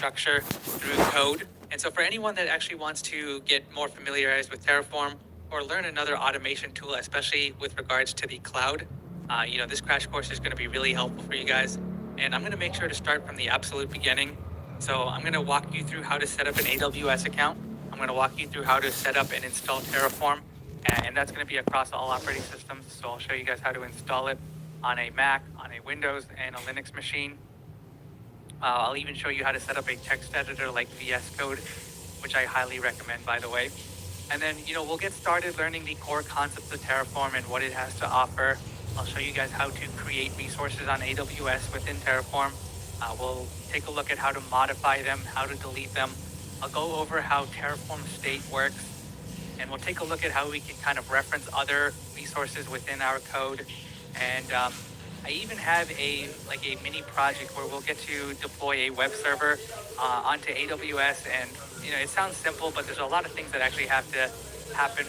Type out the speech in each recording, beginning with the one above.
infrastructure through code. And so for anyone that actually wants to get more familiarized with Terraform or learn another automation tool, especially with regards to the cloud, this crash course is going to be really helpful for you guys. And I'm going to make sure to start from the absolute beginning. So I'm going to walk you through how to set up an AWS account. I'm going to walk you through how to set up and install Terraform. And that's going to be across all operating systems. So I'll show you guys how to install it on a Mac, on a Windows, and a Linux machine. I'll even show you how to set up a text editor like VS Code, which I highly recommend, by the way. And then, we'll get started learning the core concepts of Terraform and what it has to offer. I'll show you guys how to create resources on AWS within Terraform. We'll take a look at how to modify them, how to delete them. I'll go over how Terraform state works, and we'll take a look at how we can kind of reference other resources within our code. And I even have a mini project where we'll get to deploy a web server onto AWS. And it sounds simple, but there's a lot of things that actually have to happen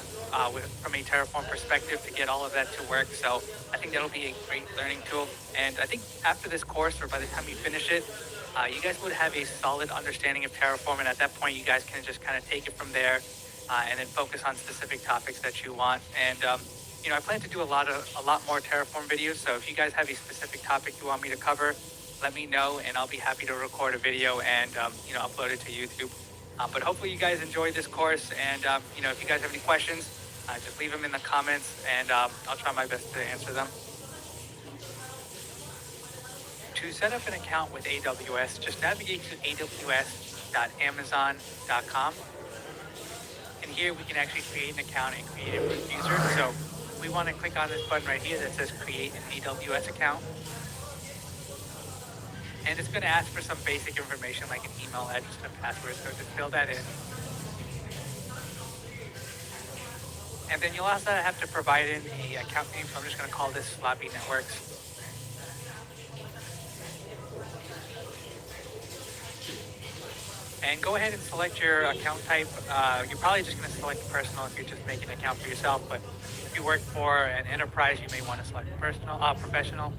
from a Terraform perspective to get all of that to work. So I think that'll be a great learning tool. And I think after this course, or by the time you finish it, you guys would have a solid understanding of Terraform. And at that point, you guys can just kind of take it from there and then focus on specific topics that you want. And I plan to do a lot more Terraform videos. So if you guys have a specific topic you want me to cover, let me know, and I'll be happy to record a video and upload it to YouTube. But hopefully you guys enjoyed this course, and if you guys have any questions, just leave them in the comments, and I'll try my best to answer them. To set up an account with AWS, just navigate to aws.amazon.com. And here we can actually create an account and create a root user. So we want to click on this button right here that says create an AWS account. And it's going to ask for some basic information like an email address and a password, so just fill that in. And then you'll also have to provide in the account name, so I'm just going to call this Sloppy Networks. And go ahead and select your account type. You're probably just going to select personal if you're just making an account for yourself, but if you work for an enterprise, you may want to select professional.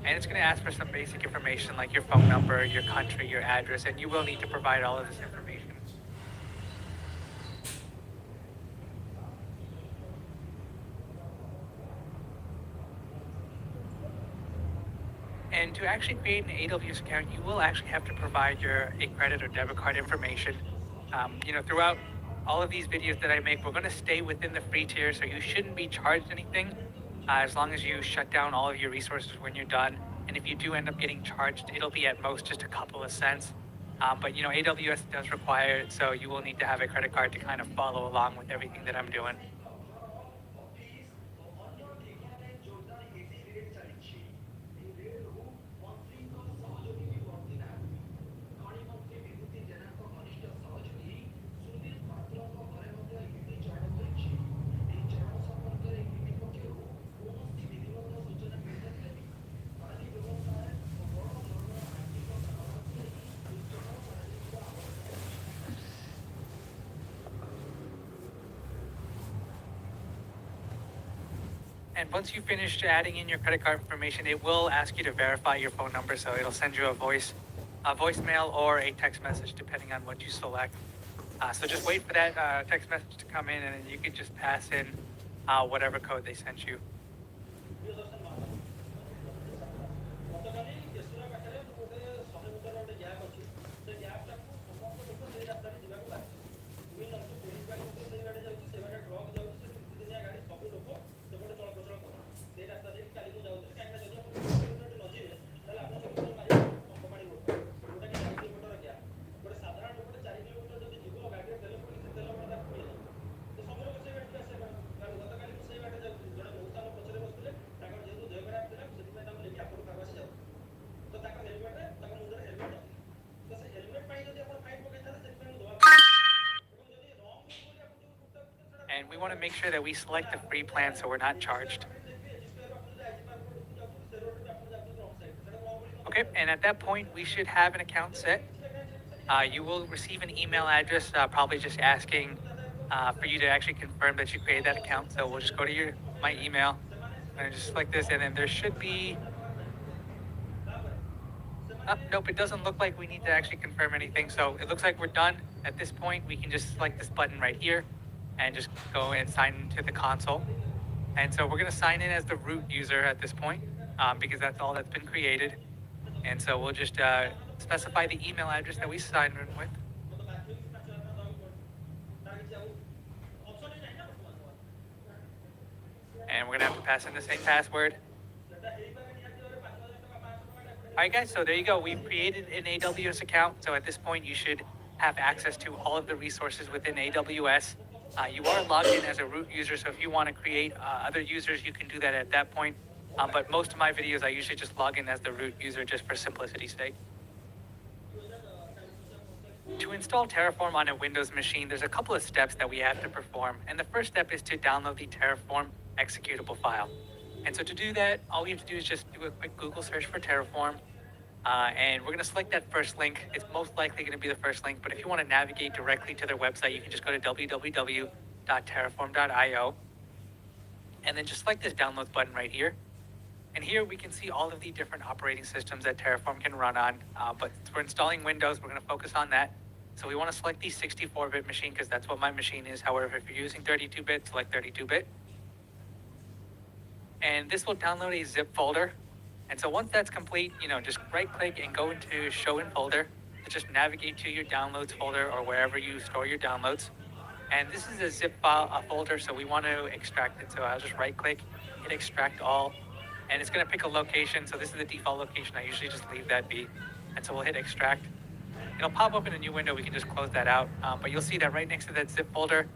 And it's going to ask for some basic information like your phone number, your country, your address, and you will need to provide all of this information. And to actually create an AWS account, you will actually have to provide a credit or debit card information. Throughout all of these videos that I make, we're going to stay within the free tier, so you shouldn't be charged anything as long as you shut down all of your resources when you're done. And if you do end up getting charged, it'll be at most just a couple of cents. But AWS does require it, so you will need to have a credit card to kind of follow along with everything that I'm doing. And once you finish adding in your credit card information, it will ask you to verify your phone number. So it'll send you a voicemail or a text message, depending on what you select. So just wait for that text message to come in, and then you can just pass in whatever code they sent you. And we want to make sure that we select the free plan so we're not charged. Okay, and at that point, we should have an account set. You will receive an email address, probably just asking for you to actually confirm that you created that account. So we'll just go to my email and just select this, and then there should be Nope, it doesn't look like we need to actually confirm anything. So it looks like we're done. At this point, we can just select this button right here and just go and sign into the console. And so we're going to sign in as the root user at this point because that's all that's been created. And so we'll just specify the email address that we signed in with. And we're going to have to pass in the same password. All right, guys, so there you go. We've created an AWS account. So at this point, you should have access to all of the resources within AWS. You are logged in as a root user, so if you want to create other users, you can do that at that point. But most of my videos, I usually just log in as the root user just for simplicity's sake. To install Terraform on a Windows machine, there's a couple of steps that we have to perform. And the first step is to download the Terraform executable file. And so to do that, all we have to do is just do a quick Google search for Terraform. And we're going to select that first link. It's most likely going to be the first link, but if you want to navigate directly to their website, you can just go to www.terraform.io and then just select this downloads button right here. And here we can see all of the different operating systems that Terraform can run on. But for installing Windows, we're going to focus on that. So we want to select the 64-bit machine because that's what my machine is. However, if you're using 32-bit, select 32-bit. And this will download a zip folder. And so once that's complete, just right click and go into show in folder to just navigate to your downloads folder or wherever you store your downloads. And this is a zip file, a folder, so we want to extract it. So I'll just right click, hit extract all, and it's going to pick a location. So this is the default location. I usually just leave that be. And so we'll hit extract. It'll pop up in a new window. We can just close that out. But you'll see that right next to that zip folder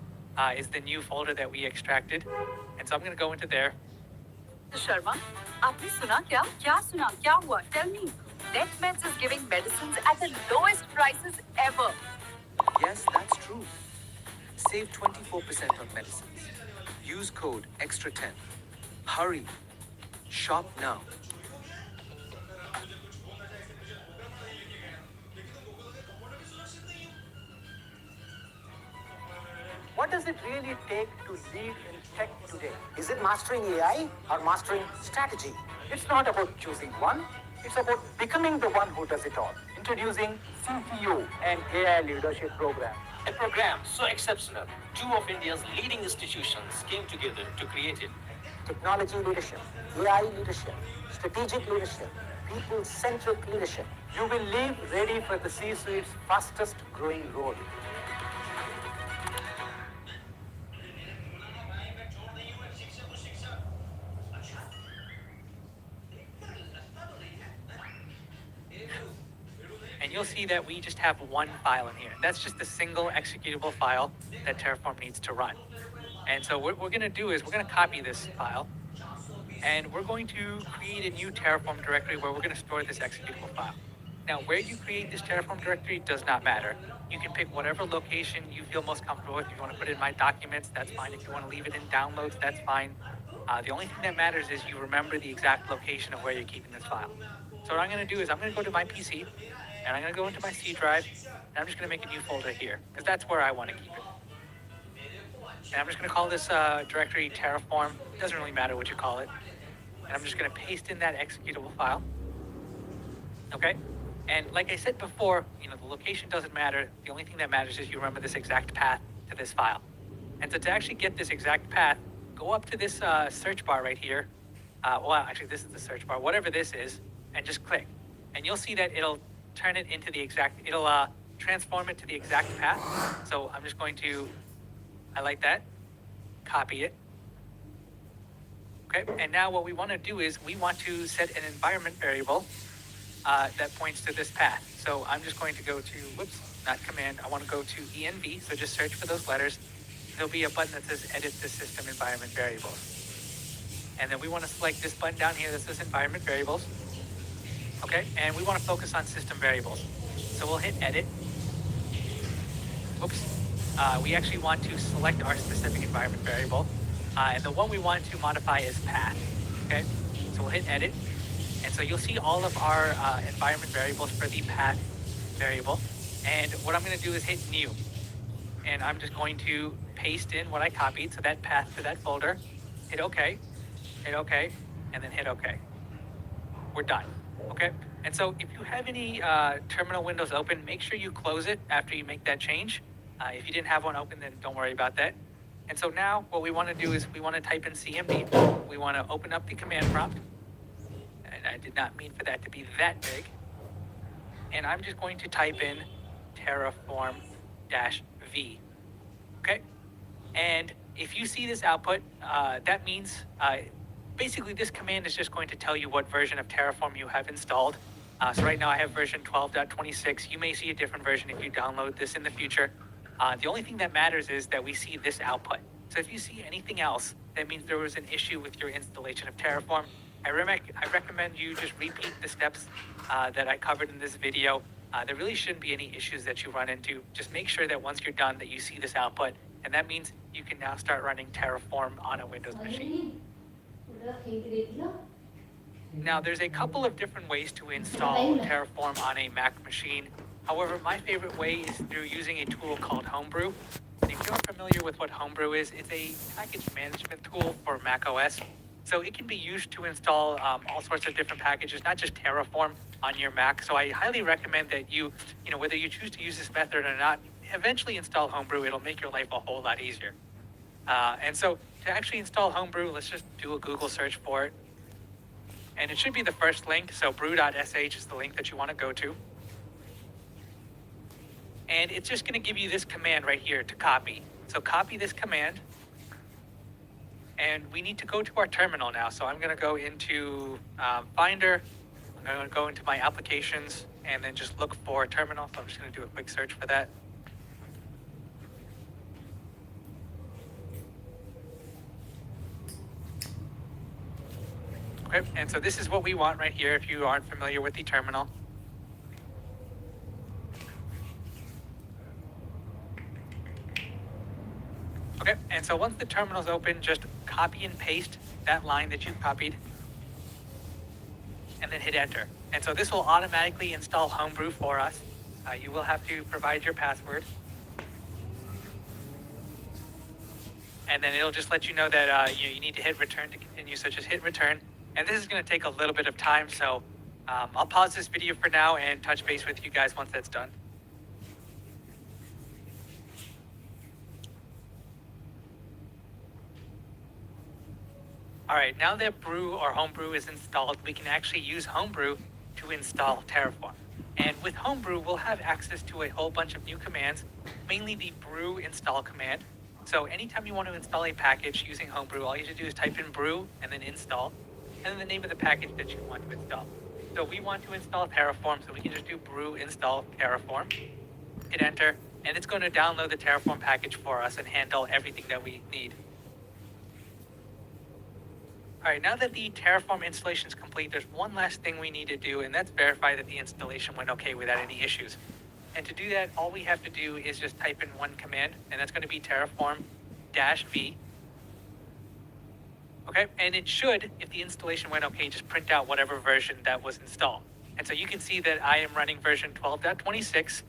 is the new folder that we extracted. And so I'm going to go into there. Sharma, आपने सुना क्या? क्या सुना? क्या हुआ? Tell me. NetMeds is giving medicines at the lowest prices ever. Yes, that's true. Save 24% on medicines. Use code EXTRA10. Hurry. Shop now. What does it really take to lead in tech today? Is it mastering AI or mastering strategy? It's not about choosing one. It's about becoming the one who does it all. Introducing CTO and AI Leadership Program. A program so exceptional, two of India's leading institutions came together to create it. Technology leadership, AI leadership, strategic leadership, people-centric leadership. You will leave ready for the C-suite's fastest growing role. And you'll see that we just have one file in here. That's just a single executable file that Terraform needs to run. And so what we're going to do is we're going to copy this file, and we're going to create a new Terraform directory where we're going to store this executable file. Now, where you create this Terraform directory does not matter. You can pick whatever location you feel most comfortable with. If you want to put it in My Documents, that's fine. If you want to leave it in Downloads, that's fine. The only thing that matters is you remember the exact location of where you're keeping this file. So what I'm going to do is I'm going to go to my PC, and I'm going to go into my C drive, and I'm just going to make a new folder here, because that's where I want to keep it. And I'm just going to call this directory Terraform. It doesn't really matter what you call it. And I'm just going to paste in that executable file. Okay? And like I said before, the location doesn't matter. The only thing that matters is you remember this exact path to this file. And so to actually get this exact path, go up to this search bar right here. Well, actually, this is the search bar, whatever this is, and just click. And you'll see that it'll turn it into the exact, it'll transform it to the exact path. So I'm just going to highlight that, copy it. Okay, and now what we want to do is we want to set an environment variable that points to this path. So I'm just going to go to, not command, I want to go to env, so just search for those letters. There'll be a button that says edit the system environment variables. And then we want to select this button down here that says environment variables. Okay, and we want to focus on system variables. So we'll hit edit. We actually want to select our specific environment variable. And the one we want to modify is path. Okay, so we'll hit edit. And so you'll see all of our environment variables for the path variable. And what I'm going to do is hit new. And I'm just going to paste in what I copied, so that path to that folder. Hit OK, and then hit OK. We're done. Okay, And so if you have any terminal windows open, make sure you close it after you make that change. If you didn't have one open, then don't worry about that. And so now what we want to do is we want to type in CMD. We want to open up the command prompt. And I did not mean for that to be that big. And I'm just going to type in terraform-v. Okay? And if you see this output, that means basically this command is just going to tell you what version of Terraform you have installed. So right now I have version 12.26. You may see a different version if you download this in the future. The only thing that matters is that we see this output. So if you see anything else, that means there was an issue with your installation of Terraform. I recommend you just repeat the steps that I covered in this video. There really shouldn't be any issues that you run into. Just make sure that once you're done that you see this output, and that means you can now start running Terraform on a Windows machine. Now, there's a couple of different ways to install Terraform on a Mac machine. However, my favorite way is through using a tool called Homebrew. And if you're familiar with what Homebrew is, it's a package management tool for Mac OS. So it can be used to install all sorts of different packages, not just Terraform on your Mac. So I highly recommend that you whether you choose to use this method or not, eventually install Homebrew. It'll make your life a whole lot easier. And so to actually install Homebrew, let's just do a Google search for it. And it should be the first link. So brew.sh is the link that you want to go to. And it's just going to give you this command right here to copy. So copy this command. And we need to go to our terminal now. So I'm going to go into Finder. I'm going to go into my applications and then just look for terminal. So I'm just going to do a quick search for that. Okay, and so this is what we want right here if you aren't familiar with the terminal. Okay, and so once the terminal's open, just copy and paste that line that you copied and then hit enter. And so this will automatically install Homebrew for us. You will have to provide your password. And then it'll just let you know that you need to hit return to continue, so just hit return. And this is going to take a little bit of time, so I'll pause this video for now and touch base with you guys once that's done. All right, now that Brew or Homebrew is installed, we can actually use Homebrew to install Terraform. And with Homebrew, we'll have access to a whole bunch of new commands, mainly the brew install command. So anytime you want to install a package using Homebrew, all you have to do is type in brew and then install, and then the name of the package that you want to install. So we want to install Terraform, so we can just do brew install Terraform, hit enter, and it's going to download the Terraform package for us and handle everything that we need. All right, now that the Terraform installation is complete, there's one last thing we need to do, and that's verify that the installation went okay without any issues. And to do that, all we have to do is just type in one command, and that's going to be terraform-v. Okay, and it should, if the installation went okay, just print out whatever version that was installed. And so you can see that I am running version 12.26.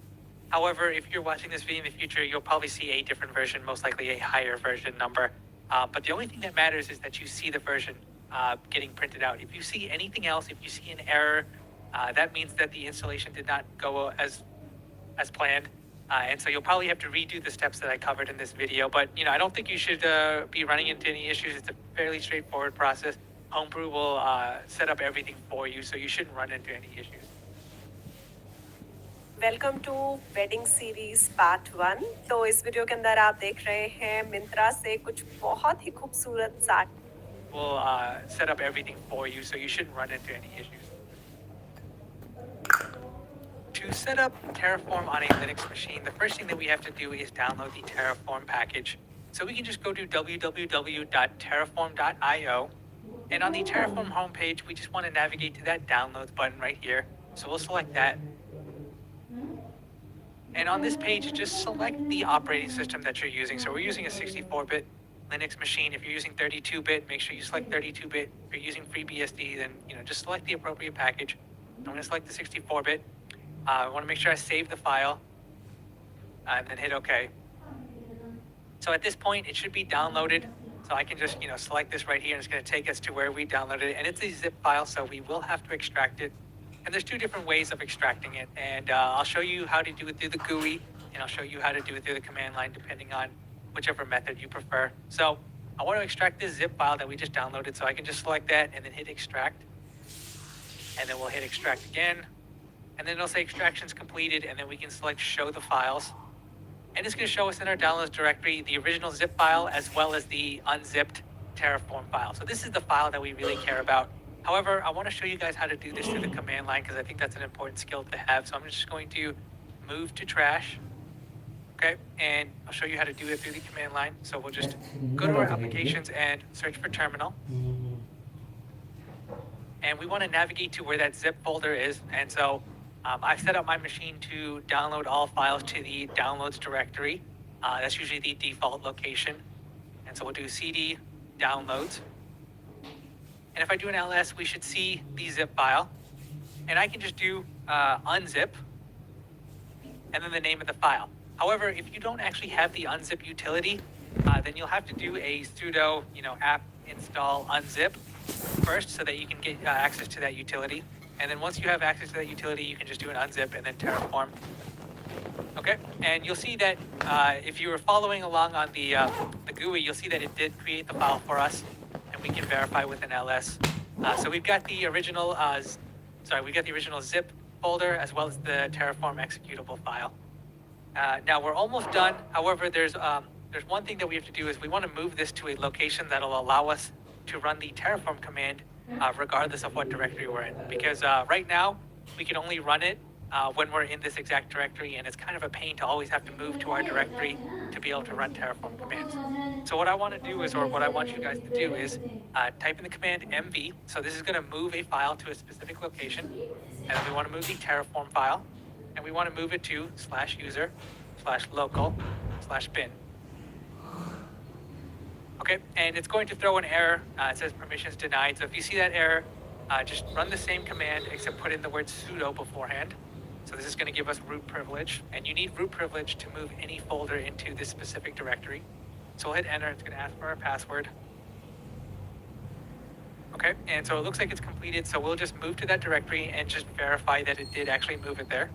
However, if you're watching this video in the future, you'll probably see a different version, most likely a higher version number. But the only thing that matters is that you see the version getting printed out. If you see anything else, if you see an error, that means that the installation did not go as planned. And so you'll probably have to redo the steps that I covered in this video. But, I don't think you should be running into any issues. It's a fairly straightforward process. Homebrew will set up everything for you, so you shouldn't run into any issues. Welcome to wedding series part 1। तो इस video के अंदर आप देख रहे हैं मिंत्रा से कुछ बहुत ही खूबसूरत sari. We'll set up everything for you, so you shouldn't run into any issues. To set up Terraform on a Linux machine, the first thing that we have to do is download the Terraform package. So we can just go to www.terraform.io, and on the Terraform homepage, we just want to navigate to that downloads button right here. So we'll select that. And on this page, just select the operating system that you're using. So we're using a 64-bit Linux machine. If you're using 32-bit, make sure you select 32-bit. If you're using FreeBSD, then just select the appropriate package. I'm going to select the 64-bit. I want to make sure I save the file, and then hit OK. So at this point, it should be downloaded. So I can just select this right here, and it's going to take us to where we downloaded it. And it's a zip file, so we will have to extract it. And there's two different ways of extracting it. And I'll show you how to do it through the GUI, and I'll show you how to do it through the command line, depending on whichever method you prefer. So I want to extract this zip file that we just downloaded. So I can just select that and then hit extract. And then we'll hit extract again. And then it'll say extractions completed. And then we can select show the files. And it's going to show us in our downloads directory the original zip file as well as the unzipped Terraform file. So this is the file that we really care about. However, I want to show you guys how to do this through the command line because I think that's an important skill to have. So I'm just going to move to trash. Okay, and I'll show you how to do it through the command line. So we'll just go to our applications and search for terminal. And we want to navigate to where that zip folder is. And so I've set up my machine to download all files to the downloads directory. That's usually the default location. And so we'll do cd downloads. And if I do an ls, we should see the zip file. And I can just do unzip and then the name of the file. However, if you don't actually have the unzip utility, then you'll have to do a sudo, apt install unzip first so that you can get access to that utility. And then once you have access to that utility, you can just do an unzip and then Terraform. Okay, and you'll see that if you were following along on the GUI, you'll see that it did create the file for us, and we can verify with an ls. So we've got the original, zip folder as well as the Terraform executable file. Now we're almost done. However, there's one thing that we have to do is we want to move this to a location that'll allow us to run the Terraform command regardless of what directory we're in. Because right now, we can only run it when we're in this exact directory, and it's kind of a pain to always have to move to our directory to be able to run Terraform commands. So what I want to do is, or what I want you guys to do is type in the command mv. So this is going to move a file to a specific location, and then we want to move the Terraform file, and we want to move it to /user/local/bin. Okay, and it's going to throw an error. It says permissions denied. So if you see that error, just run the same command except put in the word sudo beforehand. So this is going to give us root privilege, and you need root privilege to move any folder into this specific directory. So we'll hit enter. It's going to ask for our password. Okay, and so it looks like it's completed. So we'll just move to that directory and just verify that it did actually move it there.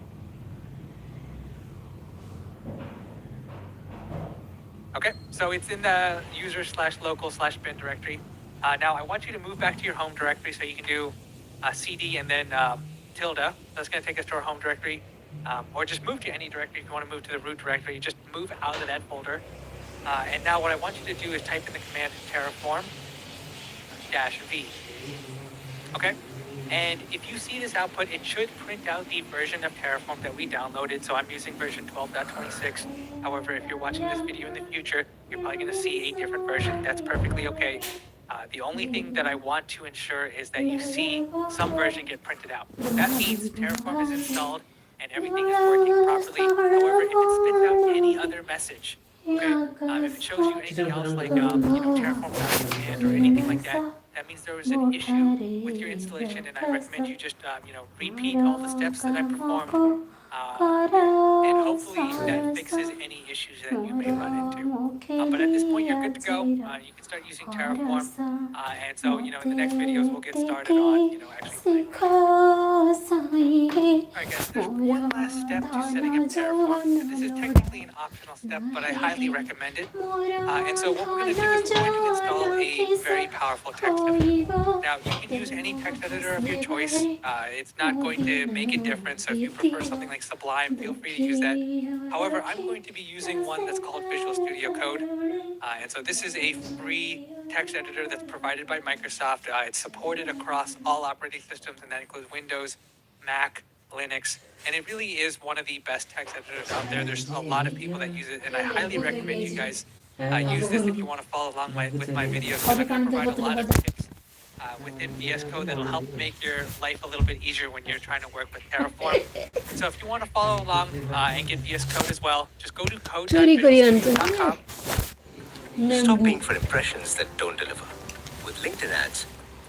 Okay, so it's in the user/local/bin directory. Now I want you to move back to your home directory, so you can do cd and then tilde. That's going to take us to our home directory, or just move to any directory. If you want to move to the root directory, just move out of that folder. And now what I want you to do is type in the command terraform-v. Okay, and if you see this output, it should print out the version of Terraform that we downloaded. So I'm using version 12.26. However, if you're watching this video in the future, you're probably going to see a different version. That's perfectly okay. The only thing that I want to ensure is that you see some version get printed out. That means Terraform is installed and everything is working properly. However, if it spits out any other message, okay, if it shows you anything else like Terraform command or anything like that, that means there was an issue with your installation, and I recommend you just repeat all the steps that I performed, and hopefully that fixes any issues that you may run into. But at this point, you're good to go. You can start using Terraform, and so in the next videos we'll get started on actually playing. Alright guys, there's one last step to setting up Terraform, and this is technically an optional step, but I highly recommend it. And so what we're going to do is we're going to install a very powerful text editor. Now you can use any text editor of your choice. It's not going to make a difference. So if you prefer something like Sublime, feel free to use that. However, I'm going to be using one that's called Visual Studio Code. And so this is a free text editor that's provided by Microsoft. It's supported across all operating systems, and that includes Windows, Mac, Linux, and it really is one of the best text editors out there. There's a lot of people that use it, and I highly recommend you guys use this if you want to follow along with my videos, because I'm going to provide a lot of tips within VS Code that'll help make your life a little bit easier when you're trying to work with Terraform. So if you want to follow along and get VS Code as well, just go to code.visualstudio.com. Stop paying for impressions that don't deliver. With LinkedIn ads,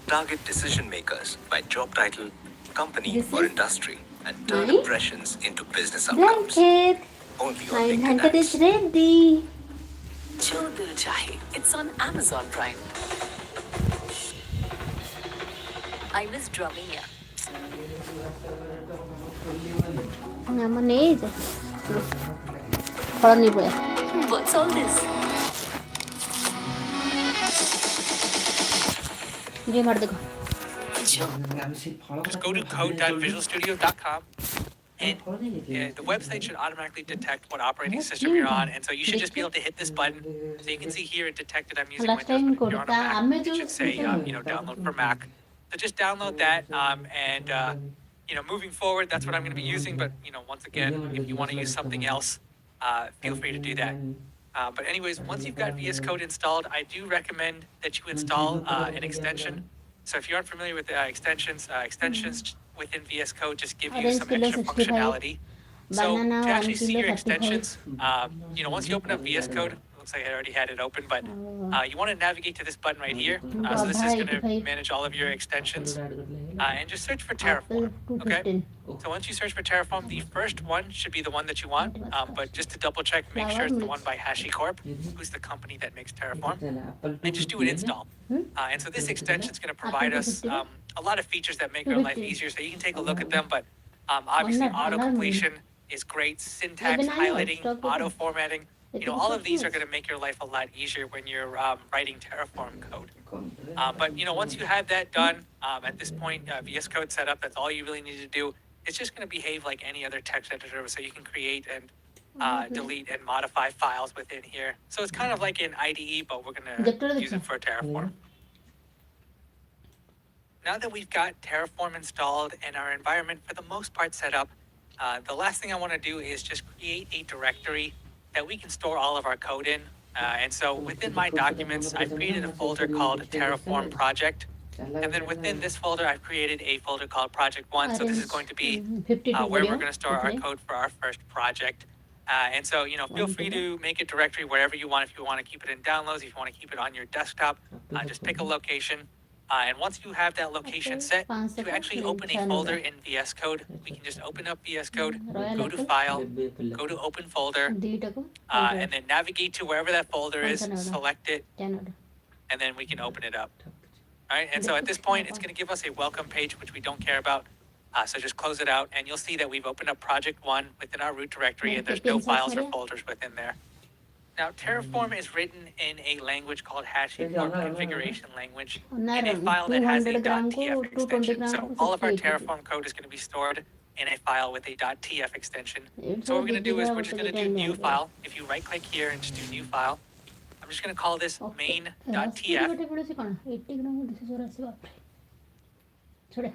target decision makers by job title, company, or industry, and turn impressions into business outcomes. Only on LinkedIn ads. ready. Jo Dil Chahe. It's on Amazon Prime. I miss drumming, yeah. ଆମ ନେଇଯା ଫଳ ନେଇ ପଳେଆ What's all this? ଯେ ମାର ଦେଖ Just go to code.visualstudio.com, and the website should automatically detect what operating system you're on, and so you should just be able to hit this button. So you can see here it detected I'm using Last Windows, time but if you're on a ଆମେ Mac, it should say download for Mac. So just download that, and moving forward, that's what I'm going to be using. But once again, if you want to use something else, feel free to do that. But anyways, once you've got VS Code installed, I do recommend that you install an extension. So if you aren't familiar with extensions within VS Code just give you some extra functionality. So to actually see your extensions, once you open up VS Code, it looks like I already had it open, but you want to navigate to this button right here. So this is going to manage all of your extensions, and just search for Terraform. Okay. So once you search for Terraform, the first one should be the one that you want. But just to double check, make sure it's the one by HashiCorp, who's the company that makes Terraform, and just do an install. And so this extension is going to provide us a lot of features that make our life easier. So you can take a look at them, but obviously auto completion is great. Syntax highlighting, auto formatting. All of these are going to make your life a lot easier when you're writing Terraform code. But once you have that done, at this point, VS Code set up, that's all you really need to do. It's just going to behave like any other text editor, so you can create and delete and modify files within here. So it's kind of like an IDE, but we're going to use it for Terraform. Now that we've got Terraform installed and our environment for the most part set up, the last thing I want to do is just create a directory that we can store all of our code in. And so within my documents, I've created a folder called Terraform Project. And then within this folder, I've created a folder called Project 1. So this is going to be where we're going to store our code for our first project. And so, feel free to make a directory wherever you want. If you want to keep it in downloads, if you want to keep it on your desktop, just pick a location. And once you have that location set, to actually open a folder in VS Code, we can just open up VS Code, go to File, go to Open Folder, and then navigate to wherever that folder is, select it, and then we can open it up. All right, and so at this point, it's going to give us a welcome page, which we don't care about. So just close it out, and you'll see that we've opened up Project 1 within our root directory, and there's no files or folders within there. Now, Terraform is written in a language called HashiCorp configuration language in a file that has a .tf extension. So all of our Terraform code is going to be stored in a file with a .tf extension. So what we're going to do is we're just going to do new file. If you right-click here and just do new file, I'm just going to call this main.tf.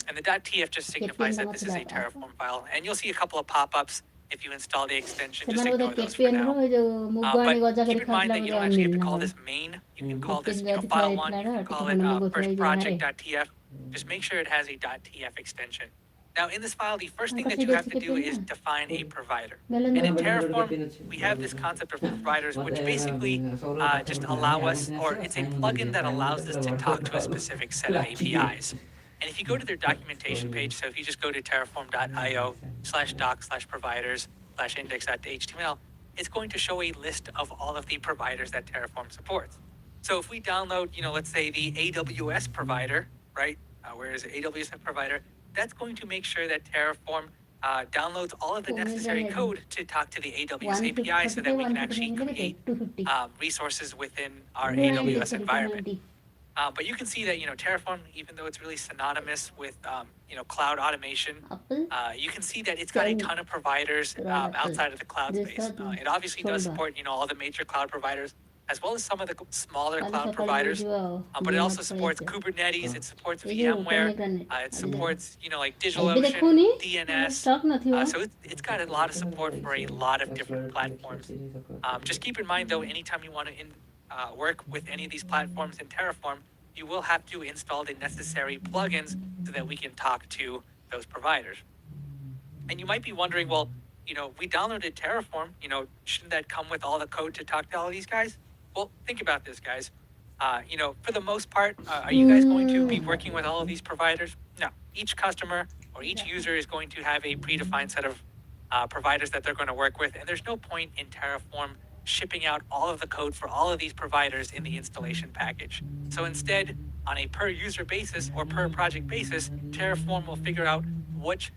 And the .tf just signifies that this is a Terraform file. And you'll see a couple of pop-ups if you install the extension. Just ignore those for now. But keep in mind that you don't actually have to call this main. You can call this file 1. You can call it first project.tf. Just make sure it has a .tf extension. Now, in this file, the first thing that you have to do is define a provider. And in Terraform, we have this concept of providers, which basically just allow us, or it's a plugin that allows us to talk to a specific set of APIs. And if you go to their documentation page, so if you just go to terraform.io/doc/providers/index.html, it's going to show a list of all of the providers that Terraform supports. So if we download, let's say the AWS provider, right? Where is it? AWS provider? That's going to make sure that Terraform downloads all of the necessary code to talk to the AWS API so that we can actually create resources within our AWS environment. But you can see that, Terraform, even though it's really synonymous with, cloud automation, you can see that it's got a ton of providers outside of the cloud space. It obviously does support, all the major cloud providers, as well as some of the smaller cloud providers. But it also supports Kubernetes, it supports VMware, it supports, like DigitalOcean, DNS. So it's got a lot of support for a lot of different platforms. Just keep in mind, though, anytime you want to work with any of these platforms in Terraform, you will have to install the necessary plugins so that we can talk to those providers. And you might be wondering, well, we downloaded Terraform, shouldn't that come with all the code to talk to all these guys? Well, think about this, guys. For the most part, are you guys going to be working with all of these providers? No. Each customer or each user is going to have a predefined set of providers that they're going to work with, and there's no point in Terraform shipping out all of the code for all of these providers in the installation package. So instead, on a per user basis or per project basis, Terraform will figure out which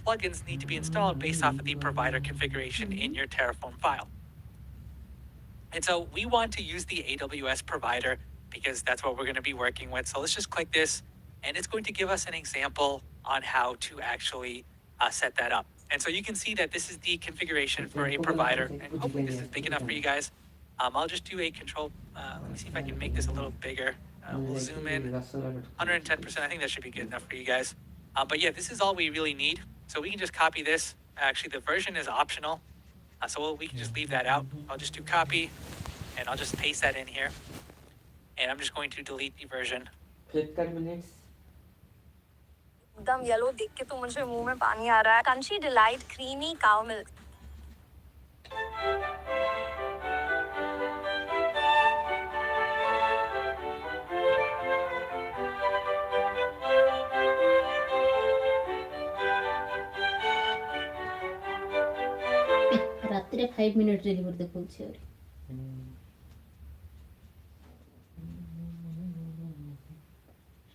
plugins need to be installed based off of the provider configuration in your Terraform file. And so we want to use the AWS provider because that's what we're going to be working with. So let's just click this, and it's going to give us an example on how to actually set that up. And so you can see that this is the configuration for a provider, and hopefully this is big enough for you guys. I'll just do a control. Let me see if I can make this a little bigger. We'll zoom in 110%. I think that should be good enough for you guys. But yeah, this is all we really need. So we can just copy this. Actually, the version is optional. So we can just leave that out. I'll just do copy, and I'll just paste that in here. And I'm just going to delete the version. एकदम yellow देख के तो मुझे मुंह में पानी आ रहा है. Country Delight Creamy Cow Milk. ରାତିରେ 5 ମିନିଟ୍ ଡେଲିଭରି ଦେଖଉଛି ଆହୁରି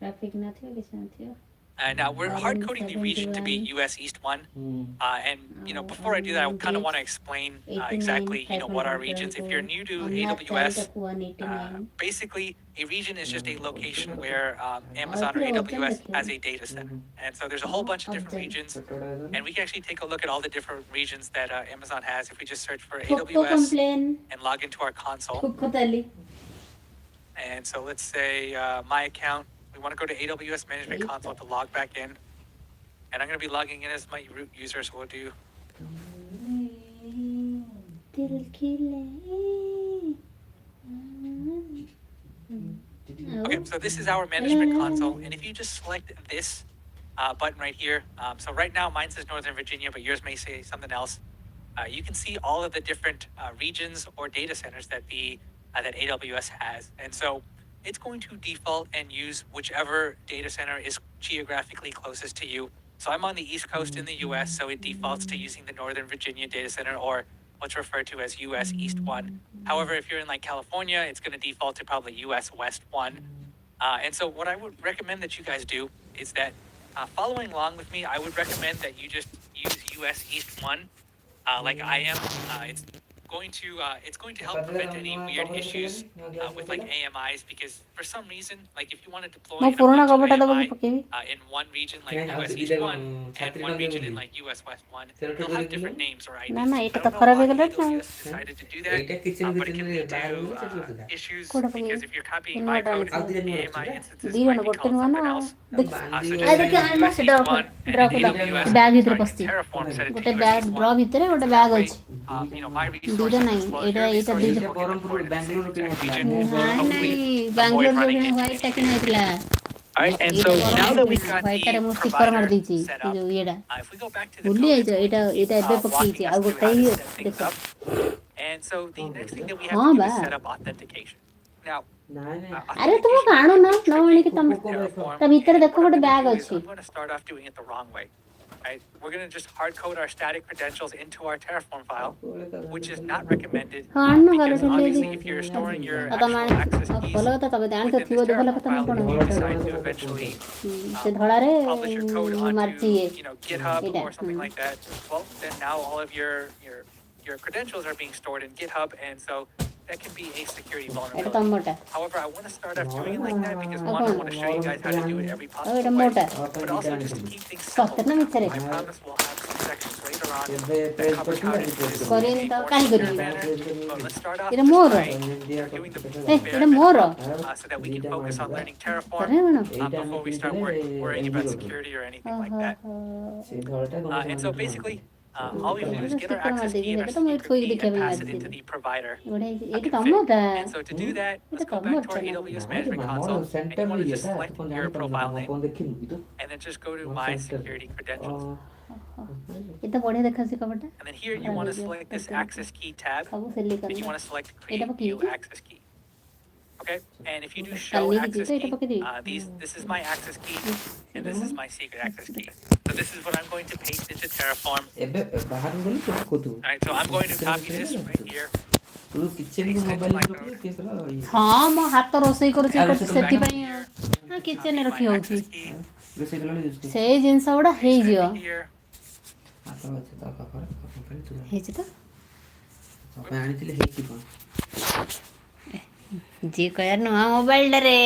ଟ୍ରାଫିକ୍ ନଥିବ କିଛି ନଥିବ. Now we're hard coding the region to be US East 1. And before I do that, I kind of want to explain exactly what are regions. If you're new to AWS, basically a region is just a location where Amazon or AWS has a data set. And so there's a whole bunch of different regions, and we can actually take a look at all the different regions that Amazon has if we just search for AWS and log into our console. And so let's say my account. We want to go to AWS Management Console to log back in. And I'm going to be logging in as my root user, so we'll do. Okay, so this is our Management Console. And if you just select this button right here, so right now mine says Northern Virginia, but yours may say something else. You can see all of the different regions or data centers that that AWS has. And so it's going to default and use whichever data center is geographically closest to you. So I'm on the East Coast in the US, so it defaults to using the Northern Virginia data center, or what's referred to as US East 1. However, if you're in like California, it's going to default to probably US West 1. And so what I would recommend that you guys do is that following along with me, I would recommend that you just use US East 1 like I am. It's going to help prevent any weird issues with like AMIs, because for some reason, like if you want to deploy a bunch of AMI in one region like US East 1 and one region in like US West 1, they'll have different names or IDs. I don't know why AWS decided to do that, but it can lead to issues because if you're copying my code, the AMI instances might be called something else. So just use US East 1 and AWS Terraform set it to US East 1. That way, my resources ଦୁଇଟା ନାହିଁ ଏଇଟା ଏଇଟା ଦୁଇଟା Bangalore white ଟା କିଣା ହେଇଥିଲା. Alright, and so now that we've got white ଟାରେ ମୁଁ the ଷ୍ଟିକର ମାରି provider ଦେଇଛି set ଯୋଉ up, ଇଏଟା if we go back to the ଭୁଲି code, ଯାଇଛ ଏଇଟା ଏଇଟା ଏବେ ପକେଇଛି ଆଉ walking us ଗୋଟେ through how to ହିଁ set things ଦେଖ. up. And so the next thing that we have to do is set up authentication. Now, ଆରେ ତୁମ କାଣୁନ ନ ଆଣିକି ତମ ତା ଭିତରେ ଦେଖ ଗୋଟେ ବ୍ୟାଗ୍ ଅଛି. I'm going to start off doing it the wrong way. Right? We're going to just hard code our static credentials into our Terraform file, which is not recommended because obviously if you're storing your actual access keys within this Terraform file, if you decide to eventually publish your code onto GitHub or something like that, well, then now all of your credentials are being stored in GitHub, and so that can be a security vulnerability. However, I want to start off doing it like that because one, I want to show you guys how to do it every possible way, but also just to keep things simple. I promise we'll have some sections later on that cover how to do this in a more secure manner. But let's start off just by doing the bare minimum so that we can focus on learning Terraform before we start worrying about security or anything like that. And so basically, all we have to do is get our access key and our secret key and pass it into the provider config. And so to do that, let's go back to our AWS Management Console, and you want to just select your profile name, and then just go to My Security Credentials. ଏତେ ବଢିଆ ଦେଖାଯାଉଛି କଭରଟା. And then here you want to select this Access Key tab, and you want to select Create New Access Key. Okay, and if you do Show Access Key, this is my access key, and this is my secret access key. So this is what I'm going to paste into Terraform. Alright, so I'm going to copy this right here. ହଁ ମୋ ହାତ ରୋଷେଇ କରୁଛି ସେଥିପାଇଁ କିଚେନରେ ରଖି ହଉଛି. ସେଇ ଜିନିଷ ଗୁଡ଼ା ହେଇଯିବ Here, ହେଇଛି ତ ଯିଏ କହିବାର ନୁହଁ ମୋବାଇଲଟାରେ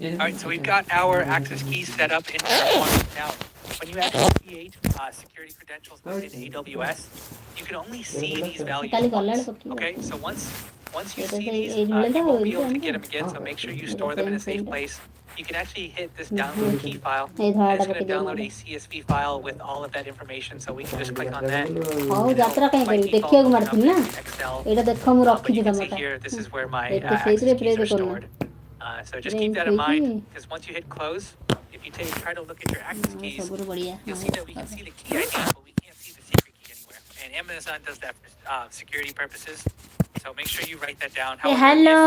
all right, so we've got our access keys set up in Terraform. Now, when you actually create security credentials within AWS, you can only see these values କାଲି once. ଗଲାବେଳେ ପକେଇବ Okay, so once you It is see a- these, a you won't be able to little get them again. So make sure you store them in a safe place. You can actually hit this download key file. ଏଇ And ଧଳାଟା it's going to ପକେଇ download ଦିଅ a CSV file with all of that information. So we can just click on that. ହଉ ଯାତ୍ରା କାହିଁ By କରିବି default, ଦେଖିବାକୁ open up ମାରିଥିଲି ନା in Excel. ଏଇଟା ଦେଖ ମୁଁ But ରଖିଛି you can see ତମଟା here, this is where my ଏତେ access ସେଇଥିରେ ପ୍ରେ keys are କରୁନ stored. So just Brain keep that in freaky. mind, because once you hit close, if you try to look at your access keys, ସବୁରୁ ବଢିଆ you'll see that we can see the key ID, but we can't see the secret key anywhere. And Amazon does that for security purposes. So make sure you write that down. Hey, However, hello.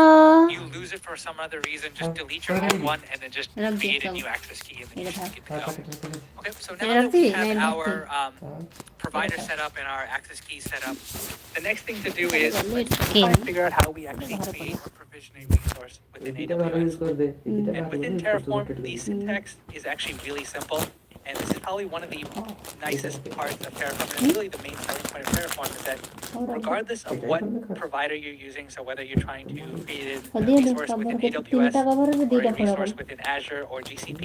if you lose it for some other reason, just delete your old one and then just Rub create a this new up. access key and then Here you it should get to go. Okay, so now Here that we it is. have Here it our provider set up and our access key set up, the next thing to do is It's try okay. to figure out how we actually create or provision a resource within AWS. And within Terraform, the syntax is actually really simple. And this is probably one of the nicest parts of Terraform. And it's really the main selling point of Terraform is that regardless of what provider you're using, so whether you're trying to create a resource within AWS or a resource within Azure or GCP,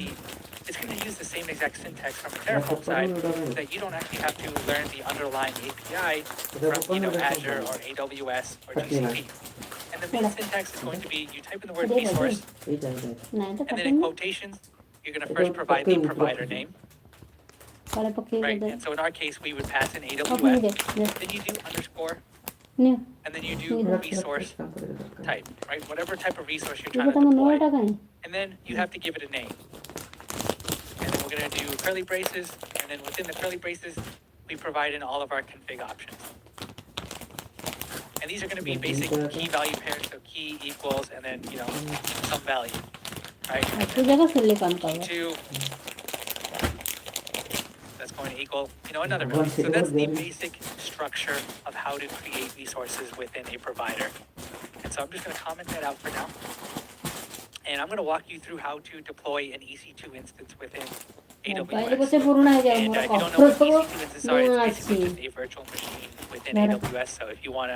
it's going to use the same exact syntax from the Terraform side, so that you don't actually have to learn the underlying API from Azure or AWS or GCP. And the main syntax is going to be you type in the word resource, and then in quotations, you're going to first provide the provider name. ତଳେ ପକେଇ Right, ଦେବେ and so in our case, we would pass in ପକେଇ AWS, De then you do underscore, ନିଅ and then you do resource type, right? Whatever type of resource you're ଏଇଟା trying to ତମ deploy. ନୂଆଟା କାହିଁ And then you have to give it a name. And then we're going to do curly braces, and then within the curly braces, we provide in all of our config options. And these are going to be basic key value pairs, so key equals, and then, some value, right? ତୁ ଯାକ silicon Key cover two, that's going to equal, another value. So that's the basic structure of how to create resources within a provider. And so I'm just going to comment that out for now. And I'm going to walk you through how to deploy an EC2 instance within mobile AWS. ପଛେ ପୁରୁଣା ହେଇଯାଉ And ମୋର if you don't know cover what ସବୁ EC2 instances are, it's ନୂଆ basically ଅଛି just a virtual machine within Better. AWS. So if you want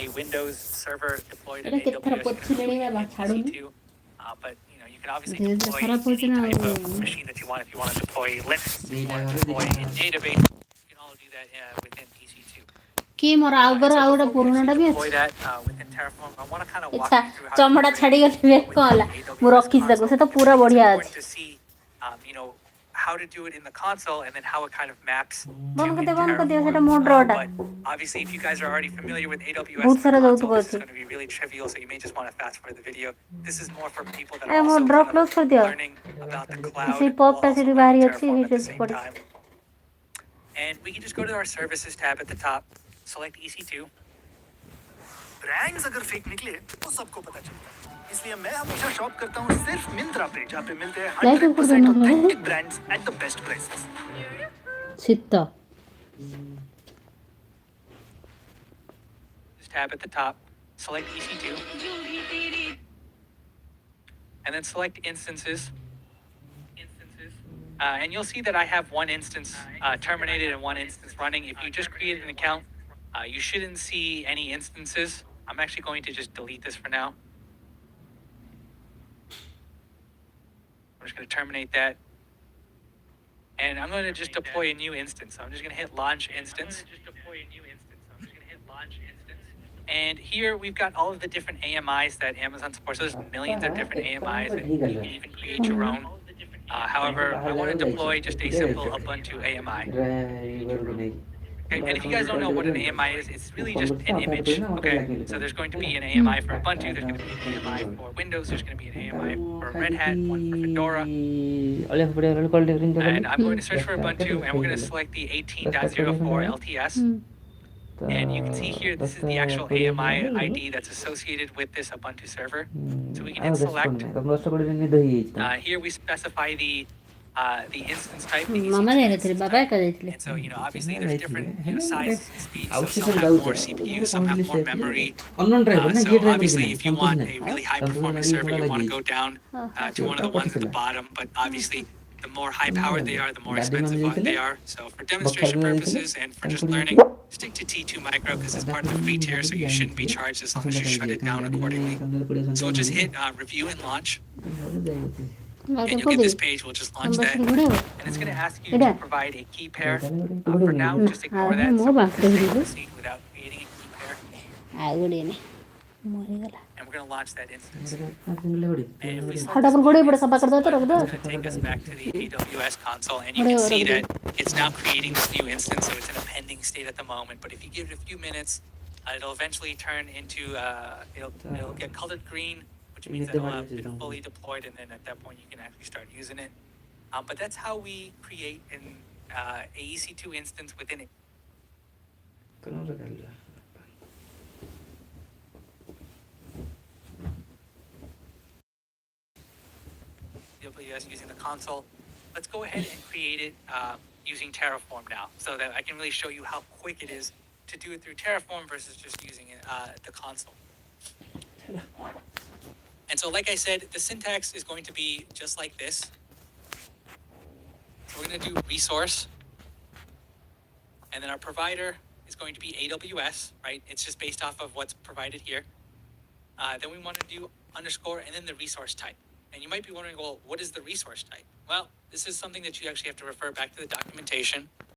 a Windows server deployed in ଏଇଟା କେତେ ଥର AWS, you're ପୋଛିଲେଣି going ବାବା to ଛାଡୁନି EC2. But you can obviously ଧୀରେ ଧୀରେ deploy ଖରାପ any ହଉଛି ନା type ଆଉ of machine that you want. If you want to deploy Linux, if you want to deploy a database, you can all do that within EC2. କି ମୋର ଆଗର ଆଉ ଗୋଟେ ପୁରୁଣାଟା ବି Deploy ଅଛି that within Terraform. I want to kind of walk ଇଚ୍ଛା you through how ଚମଡ଼ା to ଛାଡିଗଲେ B create କଣ ହେଲା within ମୁଁ AWS ରଖିଛି ତାକୁ ସେ ତ console. ପୁରା It's ବଢିଆ important ଅଛି to see, how to do it in the console and then how it kind of maps to ବନ୍ଦ in କରିଦିଅ ସେଟା Terraform. ମୋ ଡ୍ରଟା But obviously, if you guys are already familiar with AWS ବହୁତ and Sara the ଯୌତୁକ console, this is ଅଛି going to be really trivial, so you may just want to fast forward the video. This is more for people that A are ମୋ also draw kind close of କରିଦିଅ learning about the cloud ସେଇ while ପପ୍ଟା also ସେଠି learning ବାହାରି ଅଛି Terraform at the ସେଇଠି same ପଡିଛି time. And we can just go to our services tab at the top, select EC2. Brands अगर fake निकले तो सबको पता चलता है इसलिए मैं हमेशा शॉप करता हूँ सिर्फ मिंत्रा पे जहाँ पे मिलते हैं 100% authentic brands at the best prices ଶୀତ This tab at the top, select EC2. And then select instances. And you'll see that I have one instance terminated and one instance running. If you just created an account, you shouldn't see any instances. I'm actually going to just delete this for now. I'm just going to terminate that. And I'm going to just deploy a new instance. So I'm just going to hit launch instance. And here we've got all of the different AMIs that Amazon supports. So there's millions of different AMIs, and you can even create your own. However, I want to deploy just a simple Ubuntu AMI. Okay, and if you guys don't know what an AMI is, it's really just an image. Okay, so there's going to be an AMI for Ubuntu, there's going to be an AMI for Windows, there's going to be an AMI for Red Hat, one for Fedora. And I'm going to search for Ubuntu, and we're going to select the 18.04 LTS. And you can see here, this is the actual AMI ID that's associated with this Ubuntu server. So we can hit select. Here we specify the the instance type, the Mama EC2 ଯାଇନଥିଲେ instance ବାବା type. ଏକା ଯାଇଥିଲେ And so, obviously Chennai there's ଯାଇଥିଲେ। different sizes and speeds. So Out some station have more ଯାଉଛ CPU, ମୁଁ some have କହିଲି more ସେ memory. Unknown driver ନା So କିଏ ଡ୍ରାଇଭର obviously, କି if you ସନ୍ତୋଷ want ନାହିଁ a really high Santosh performance ଗାଡ଼ି server, ଭଡ଼ା you want to ଲାଗି go down to one of the ones at the bottom. But obviously, the more high powered they are, the more Daddy expensive man they ଯାଇଥିଲେ are. So for demonstration ବଖାଲି purposes and for just ତାଙ୍କୁ learning, ନେଇକି stick to T2 micro because it's ଦାଦା part of the free tier, so you shouldn't be ଯାଇନଥିଲେ charged as long as ଆସନ୍ତା you କାଲି shut ଯିବେ it କାରଣ down ଗାଡ଼ି ମାନେ accordingly. କାମରେ ପଡ଼ିବ So we'll just Sandhya hit review and launch, ଯାଇକି and you'll get this page. We'll just launch that, and it's going to ask you to provide a key pair. For now, just ignore that. So we're going to stay with the scene without creating a key pair, ଆଉ ଗୋଟେ ନାହିଁ ମରିଗଲା and we're going to launch that instance. ଗାଡ଼ି And if we select ହଠାତ୍ this ଗୋଡ଼େଇ new ପଡ଼େ ସଫା instance କରିଦେବା ତ button, ରଖିଦେବା it's going to take us back to the AWS console, and you can see that it's now creating this new instance, so it's in a pending state at the moment. But if you give it a few minutes, it'll eventually turn into it'll get colored green, which means that it'll have been fully deployed, and then at that point you can actually start using it. But that's how we create an AEC2 instance within it. AWS using the console. Let's go ahead and create it using Terraform now, so that I can really show you how quick it is to do it through Terraform versus just using it, the console. And so, like I said, the syntax is going to be just like this. So we're going to do resource, and then our provider is going to be AWS, right? It's just based off of what's provided here. Then we want to do underscore and then the resource type. And you might be wondering, well, what is the resource type? Well, this is something that you actually have to refer back to the documentation.